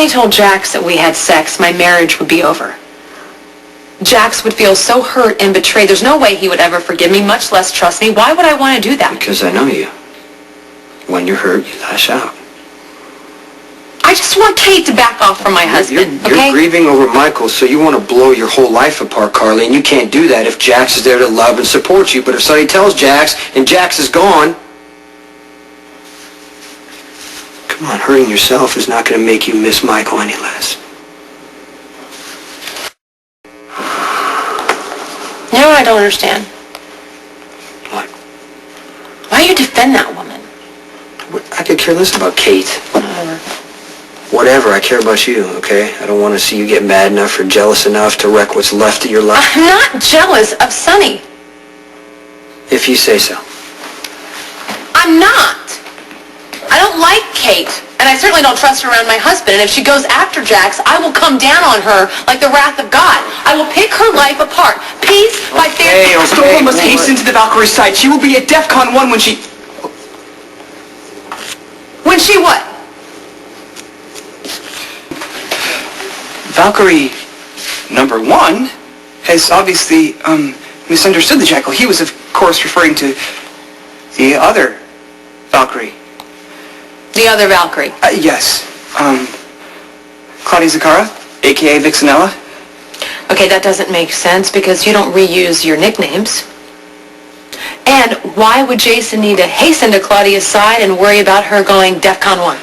Sonny told Jax that we had sex, my marriage would be over. Jax would feel so hurt and betrayed. There's no way he would ever forgive me, much less trust me. Why would I want to do that? Because I know you. When you're hurt, you lash out. I just want Kate to back off from my husband, okay? You're grieving over Michael, so you want to blow your whole life apart, Carly, and you can't do that if Jax is there to love and support you. But if Sonny tells Jax, and Jax is gone... Come on, hurting yourself is not going to make you miss Michael any less. You know what I don't understand? What? Why do you defend that woman? I could care less about Kate. Whatever, I care about you, okay? I don't want to see you get mad enough or jealous enough to wreck what's left of your life. I'm not jealous of Sonny. If you say so. I'm not. I don't like Kate, and I certainly don't trust her around my husband, and if she goes after Jax, I will come down on her like the wrath of God. I will pick her life apart, piece by piece. Stola must hasten to the Valkyrie's side. She will be at DEFCON 1 when she... When she what? Valkyrie number 1 has obviously misunderstood the Jackal. He was, of course, referring to the other Valkyrie. The other Valkyrie? Yes. Claudia Zakara, a.k.a. Vixenella. Okay, that doesn't make sense because you don't reuse your nicknames. And why would Jason need to hasten to Claudia's side and worry about her going DEFCON 1?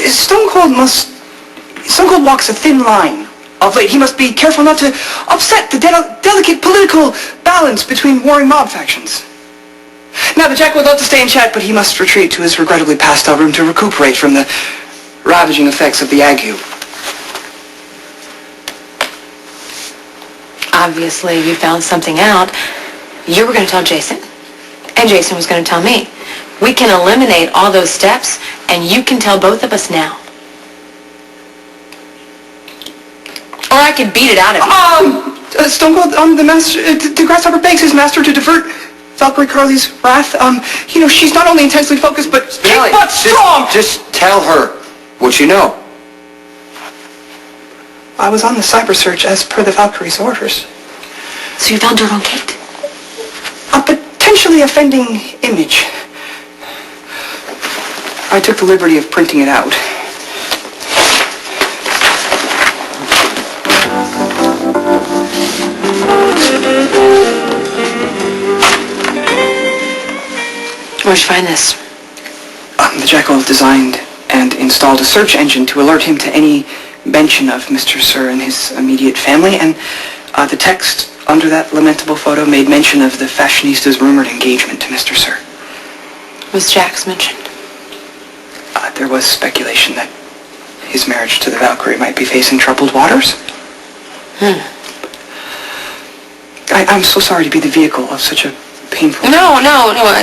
Stone Cold walks a thin line. Of late, he must be careful not to upset the delicate political balance between warring mob factions. Now, the Jack would love to stay and chat, but he must retreat to his regrettably pastel room to recuperate from the ravaging effects of the ague. Obviously, you found something out. You were going to tell Jason, and Jason was going to tell me. We can eliminate all those steps, and you can tell both of us now. Or I could beat it out of you. Stone Cold, the master, the Grasshopper begs his master to divert Valkyrie Carly's wrath. She's not only intensely focused, but kick butt strong! Just tell her what you know. I was on the cyber search as per the Valkyrie's orders. So you found dirt on Kate? A potentially offending image. I took the liberty of printing it out. Where'd you find this? The Jackal designed and installed a search engine to alert him to any mention of Mr. Sir and his immediate family, and the text under that lamentable photo made mention of the fashionista's rumored engagement to Mr. Sir. Was Jax mentioned? There was speculation that his marriage to the Valkyrie might be facing troubled waters. I'm so sorry to be the vehicle of such a painful... No,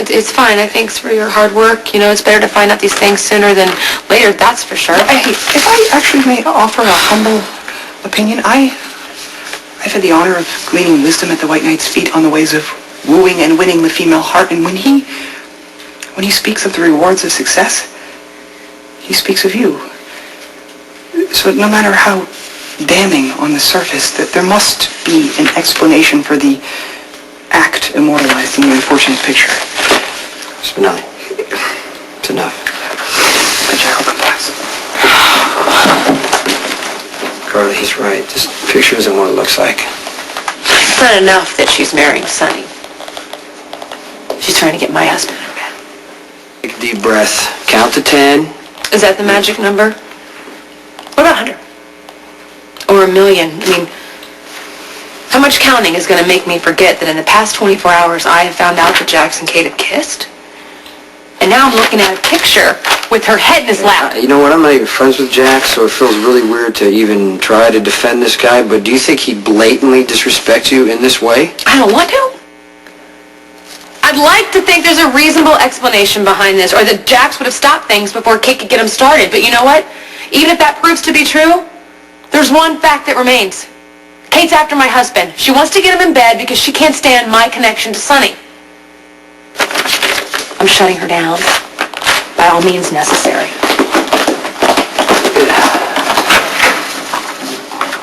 it's fine. Thanks for your hard work. It's better to find out these things sooner than later, that's for sure. Hey, if I actually may offer a humble opinion, I've had the honor of gleaning wisdom at the White Knight's feet on the ways of wooing and winning the female heart, and when he speaks of the rewards of success, he speaks of you. So no matter how damning on the surface, that there must be an explanation for the act immortalized in the unfortunate picture. Spinelli, it's enough. The Jackal complies. Carly, he's right. This picture isn't what it looks like. It's not enough that she's marrying Sonny. She's trying to get my husband in bed. Take a deep breath. Count to 10. Is that the magic number? What about 100? Or 1,000,000? How much counting is going to make me forget that in the past 24 hours I have found out that Jax and Kate have kissed? And now I'm looking at a picture with her head in his lap. You know what? I'm not even friends with Jax, so it feels really weird to even try to defend this guy, but do you think he blatantly disrespects you in this way? I don't want to. I'd like to think there's a reasonable explanation behind this, or that Jax would have stopped things before Kate could get him started. But you know what? Even if that proves to be true, there's one fact that remains. Kate's after my husband. She wants to get him in bed because she can't stand my connection to Sonny. I'm shutting her down. By all means necessary.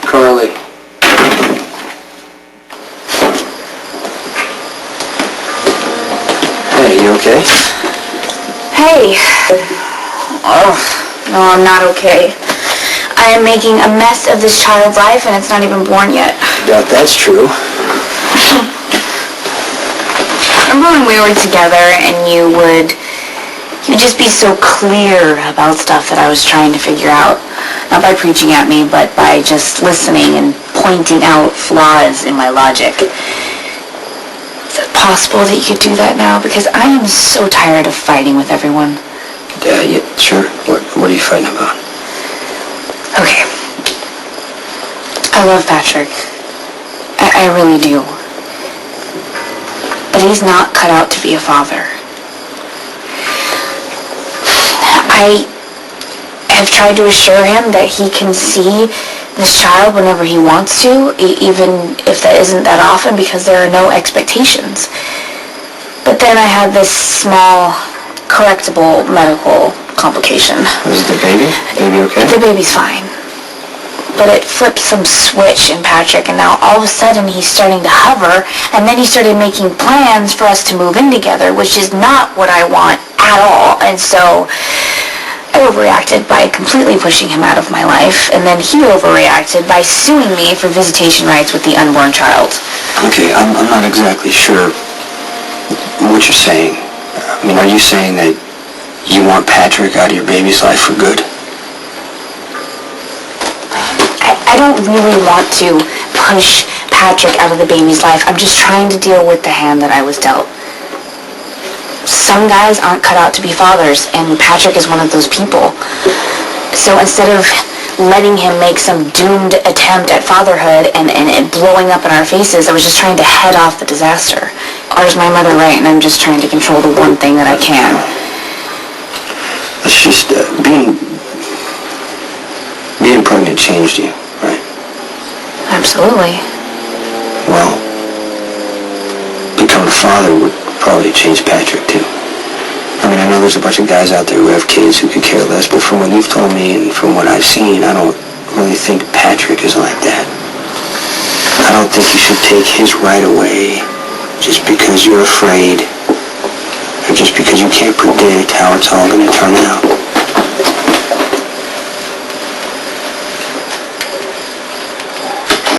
Carly. Hey, you okay? Hey. Oh, no, I'm not okay. I am making a mess of this child's life and it's not even born yet. Doubt that's true. Remember when we were together and you'd just be so clear about stuff that I was trying to figure out? Not by preaching at me, but by just listening and pointing out flaws in my logic. Is it possible that you could do that now? Because I am so tired of fighting with everyone. Yeah, sure. What are you fighting about? Okay. I love Patrick. I really do. But he's not cut out to be a father. I have tried to assure him that he can see this child whenever he wants to, even if that isn't that often, because there are no expectations. But then I had this small, correctable medical complication. Is the baby? Baby okay? The baby's fine. But it flipped some switch in Patrick, and now all of a sudden he's starting to hover, and then he started making plans for us to move in together, which is not what I want at all. And so I overreacted by completely pushing him out of my life, and then he overreacted by suing me for visitation rights with the unborn child. Okay, I'm not exactly sure what you're saying. I mean, are you saying that you want Patrick out of your baby's life for good? I don't really want to push Patrick out of the baby's life. I'm just trying to deal with the hand that I was dealt. Some guys aren't cut out to be fathers, and Patrick is one of those people. So instead of letting him make some doomed attempt at fatherhood and it blowing up in our faces, I was just trying to head off the disaster. Or is my mother right, and I'm just trying to control the one thing that I can? It's just being pregnant changed you, right? Absolutely. Well, becoming a father would probably change Patrick too. I mean, I know there's a bunch of guys out there who have kids who could care less, but from what you've told me and from what I've seen, I don't really think Patrick is like that. I don't think you should take his right away just because you're afraid or just because you can't predict how it's all going to turn out.